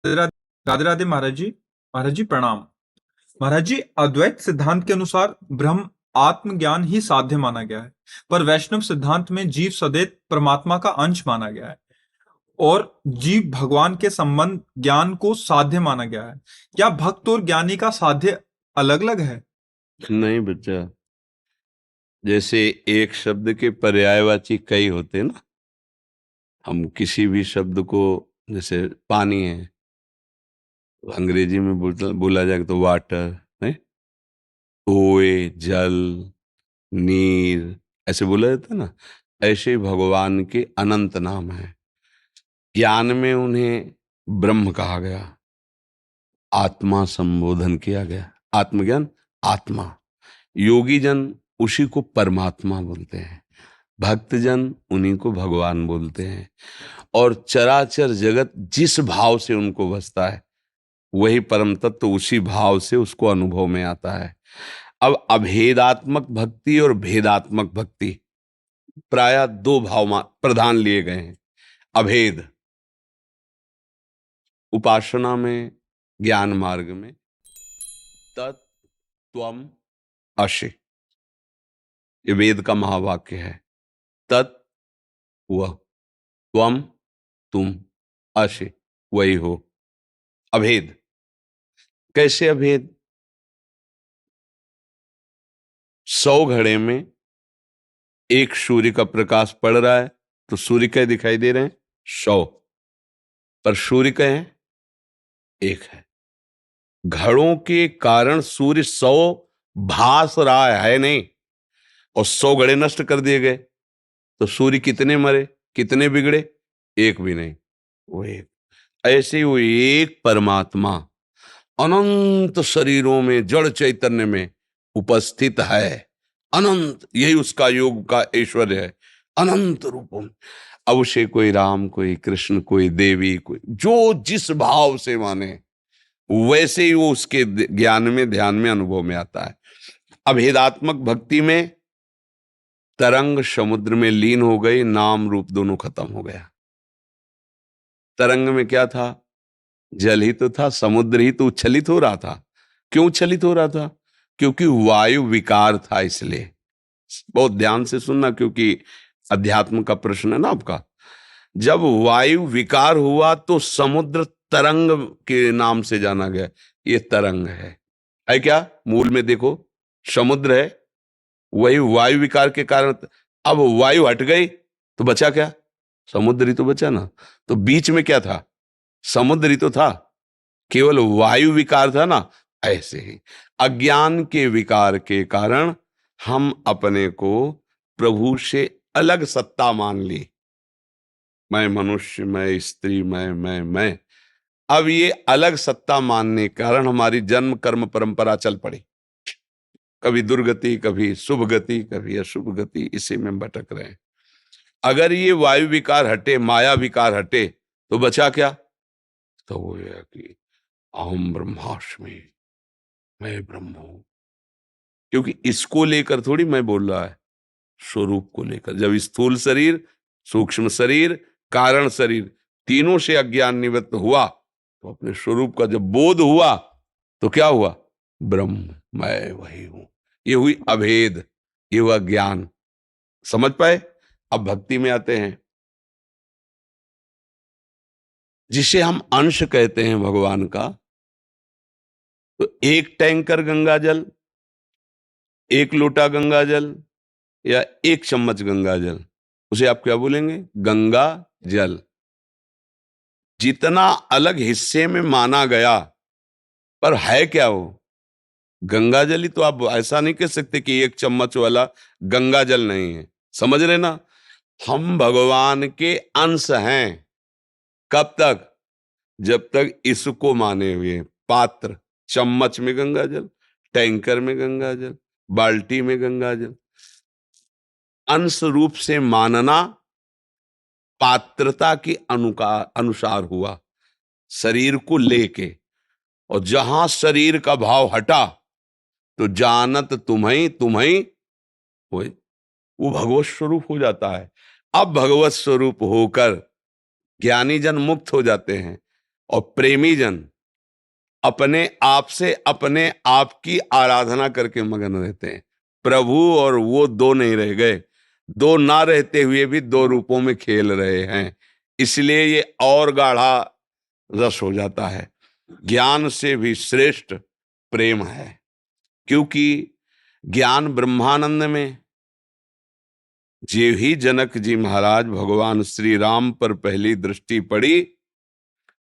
राधे राधे महाराज जी। महाराज जी प्रणाम। महाराज जी, अद्वैत सिद्धांत के अनुसार ब्रह्म आत्मज्ञान ही साध्य माना गया है, पर वैष्णव सिद्धांत में जीव सदैव परमात्मा का अंश माना गया है और जीव भगवान के संबंध ज्ञान को साध्य माना गया है। क्या भक्त और ज्ञानी का साध्य अलग अलग है? नहीं बच्चा, जैसे एक शब्द के पर्यायवाची कई होते हैं ना। हम किसी भी शब्द को, जैसे पानी है तो अंग्रेजी में बोला जाए तो वाटर है, ओए जल, नीर, ऐसे बोला जाता है ना। ऐसे भगवान के अनंत नाम है। ज्ञान में उन्हें ब्रह्म कहा गया, आत्मा संबोधन किया गया। आत्मज्ञान, आत्मा। योगी जन उसी को परमात्मा बोलते हैं, भक्तजन उन्हीं को भगवान बोलते हैं। और चराचर जगत जिस भाव से उनको बसता है वही परम तत्व उसी भाव से उसको अनुभव में आता है। अब अभेदात्मक भक्ति और भेदात्मक भक्ति प्रायः दो भाव प्रधान लिए गए हैं। अभेद उपासना में, ज्ञान मार्ग में तत्त्वम असि, ये वेद का महावाक्य है। तत् वह, त्वम तुम, असि वही हो। अभेद। कैसे अभेद? 100 घड़े में एक सूर्य का प्रकाश पड़ रहा है तो सूर्य क्या दिखाई दे रहे हैं? 100, पर सूर्य क्या है? एक है। घड़ों के कारण सूर्य 100 भास रहा है नहीं, और 100 घड़े नष्ट कर दिए गए तो सूर्य कितने मरे, कितने बिगड़े? एक भी नहीं, वो एक। ऐसे ही वो एक परमात्मा अनंत शरीरों में, जड़ चैतन्य में उपस्थित है। अनंत, यही उसका योग का ऐश्वर्य है, अनंत रूपों में। अब उसे कोई राम, कोई कृष्ण, कोई देवी, कोई जो जिस भाव से माने वैसे ही वो उसके ज्ञान में, ध्यान में, अनुभव में आता है। अभेदात्मक भक्ति में तरंग समुद्र में लीन हो गई, नाम रूप दोनों खत्म हो गया। तरंग में क्या था? जल ही तो था, समुद्र ही तो उच्छलित हो रहा था। क्यों उच्छलित हो रहा था? क्योंकि वायु विकार था। इसलिए बहुत ध्यान से सुनना, क्योंकि अध्यात्म का प्रश्न है ना आपका। जब वायु विकार हुआ तो समुद्र तरंग के नाम से जाना गया। ये तरंग है क्या? मूल में देखो, समुद्र है, वही वायु विकार के कारण। अब वायु हट गई तो बचा क्या? समुद्र ही तो बचा ना। तो बीच में क्या था? समुद्र ही तो था, केवल वायु विकार था ना। ऐसे ही अज्ञान के विकार के कारण हम अपने को प्रभु से अलग सत्ता मान ली। मैं मनुष्य, मैं स्त्री, मैं। अब ये अलग सत्ता मानने के कारण हमारी जन्म कर्म परंपरा चल पड़ी। कभी दुर्गति, कभी शुभ गति, कभी अशुभ गति, इसी में भटक रहे हैं। अगर ये वायु विकार हटे, माया विकार हटे, तो बचा क्या? तो वो है कि अहम ब्रह्मास्मि, मैं ब्रह्म हूं। क्योंकि इसको लेकर थोड़ी मैं बोल रहा है, स्वरूप को लेकर। जब स्थूल शरीर, सूक्ष्म शरीर, कारण शरीर, तीनों से अज्ञान निवृत्त हुआ तो अपने स्वरूप का जब बोध हुआ तो क्या हुआ? ब्रह्म, मैं वही हूं। ये हुई अभेद, ये हुआ ज्ञान। समझ पाए? अब भक्ति में आते हैं, जिसे हम अंश कहते हैं भगवान का। तो एक टैंकर गंगा जल, एक लोटा गंगा जल, या एक चम्मच गंगा जल, उसे आप क्या बोलेंगे? गंगा जल। जितना अलग हिस्से में माना गया, पर है क्या वो? गंगा जल ही तो। आप ऐसा नहीं कह सकते कि एक चम्मच वाला गंगा जल नहीं है। समझ रहे ना? हम भगवान के अंश हैं। कब तक? जब तक इसको माने हुए। पात्र, चम्मच में गंगा जल, टैंकर में गंगा जल, बाल्टी में गंगा जल। अंश रूप से मानना पात्रता के अनुसार हुआ, शरीर को लेके। और जहां शरीर का भाव हटा तो जानत तुम्हें तुम्हें होए, वो भगवत स्वरूप हो जाता है। अब भगवत स्वरूप होकर ज्ञानी जन मुक्त हो जाते हैं और प्रेमी जन अपने आप से अपने आप की आराधना करके मगन रहते हैं। प्रभु और वो दो नहीं रह गए, दो ना रहते हुए भी दो रूपों में खेल रहे हैं, इसलिए ये और गाढ़ा रस हो जाता है। ज्ञान से भी श्रेष्ठ प्रेम है, क्योंकि ज्ञान ब्रह्मानंद में जे ही जनक जी महाराज भगवान श्री राम पर पहली दृष्टि पड़ी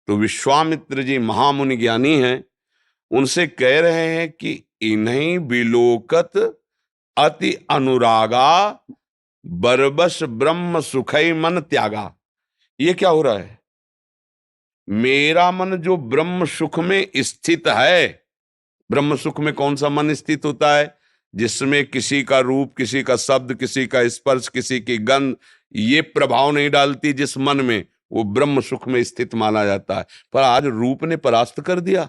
तो विश्वामित्र जी महामुनि ज्ञानी हैं, उनसे कह रहे हैं कि इन्हीं विलोकत अति अनुरागा बरबस ब्रह्म सुखई मन त्यागा। ये क्या हो रहा है? मेरा मन जो ब्रह्म सुख में स्थित है, ब्रह्म सुख में कौन सा मन स्थित होता है? जिसमें किसी का रूप, किसी का शब्द, किसी का स्पर्श, किसी की गंध ये प्रभाव नहीं डालती, जिस मन में, वो ब्रह्म सुख में स्थित माना जाता है। पर आज रूप ने परास्त कर दिया।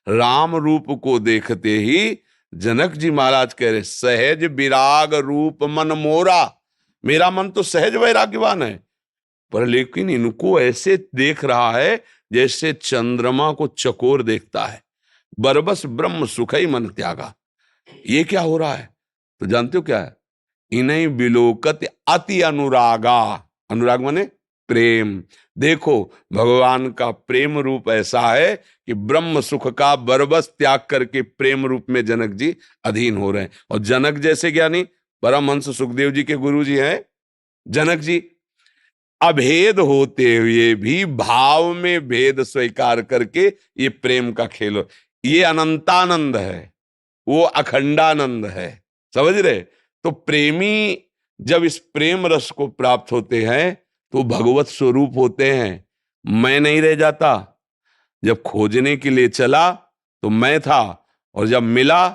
राम रूप को देखते ही जनक जी महाराज कह रहे, सहज विराग रूप मन मोरा। मेरा मन तो सहज वैराग्यवान है, पर लेकिन इनको ऐसे देख रहा है जैसे चंद्रमा को चकोर देखता है। बरबस ब्रह्म सुखई मन त्यागा। ये क्या हो रहा है? तो जानते हो क्या है? इन्हीं विलोकत अति अनुरागा। अनुराग माने प्रेम। देखो भगवान का प्रेम रूप ऐसा है कि ब्रह्म सुख का बरबस त्याग करके प्रेम रूप में जनक जी अधीन हो रहे हैं। और जनक जैसे ज्ञानी परमहंस सुखदेव जी के गुरु जी हैं जनक जी, अभेद होते हुए भी भाव में भेद स्वीकार करके ये प्रेम का खेल, ये अनंतानंद है, वो अखंडानंद है। समझ रहे? तो प्रेमी जब इस प्रेम रस को प्राप्त होते हैं तो भगवत स्वरूप होते हैं। मैं नहीं रह जाता। जब खोजने के लिए चला तो मैं था, और जब मिला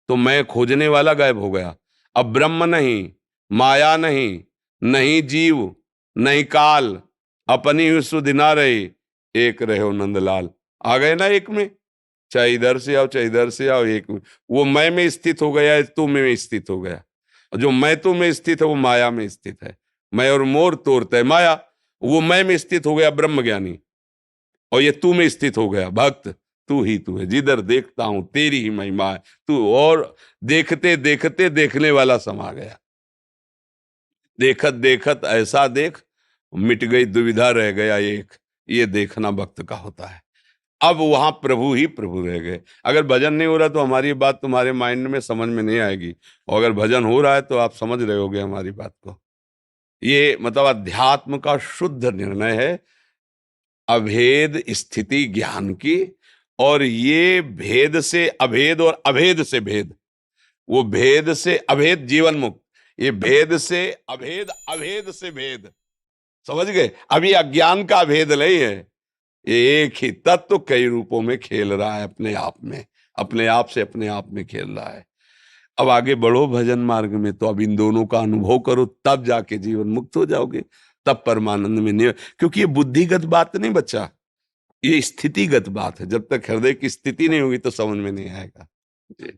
तो मैं खोजने वाला गायब हो गया। अब ब्रह्म नहीं, माया नहीं, नहीं जीव, नहीं काल, अपनी ही सुधि ना रही, एक रहे हो नंदलाल। आ गए ना एक में, चाहे इधर से आओ चाहे इधर से आओ, एक में। वो मैं में स्थित हो गया, तू में स्थित हो गया। जो मैं तू में स्थित है वो माया में स्थित है। मैं और मोर तोड़ता है माया, वो मैं में स्थित हो गया ब्रह्म ज्ञानी, और ये तू में स्थित हो गया भक्त। तू ही तू है, जिधर देखता हूं तेरी ही महिमा है तू। और देखते देखते देखने वाला समा गया। देखत देखत ऐसा देख, मिट गई दुविधा, रह गया एक। ये देखना भक्त का होता है। अब वहां प्रभु ही प्रभु रह गए। अगर भजन नहीं हो रहा तो हमारी बात तुम्हारे माइंड में समझ में नहीं आएगी, और अगर भजन हो रहा है तो आप समझ रहे होगे हमारी बात को। ये मतलब अध्यात्म का शुद्ध निर्णय है, अभेद स्थिति ज्ञान की। और ये भेद से अभेद और अभेद से भेद, वो भेद से अभेद जीवन मुक्त, ये भेद से अभेद, अभेद से भेद। समझ गए? अभी अज्ञान का भेद नहीं है, ये एक ही तत्व कई रूपों में खेल रहा है, अपने आप में, अपने आप से अपने आप में खेल रहा है। अब आगे बढ़ो भजन मार्ग में, तो अब इन दोनों का अनुभव करो, तब जाके जीवन मुक्त हो जाओगे, तब परमानंद में नहीं। क्योंकि ये बुद्धिगत बात नहीं बच्चा, ये स्थितिगत बात है। जब तक हृदय की स्थिति नहीं होगी तो समझ में नहीं आएगा। जी।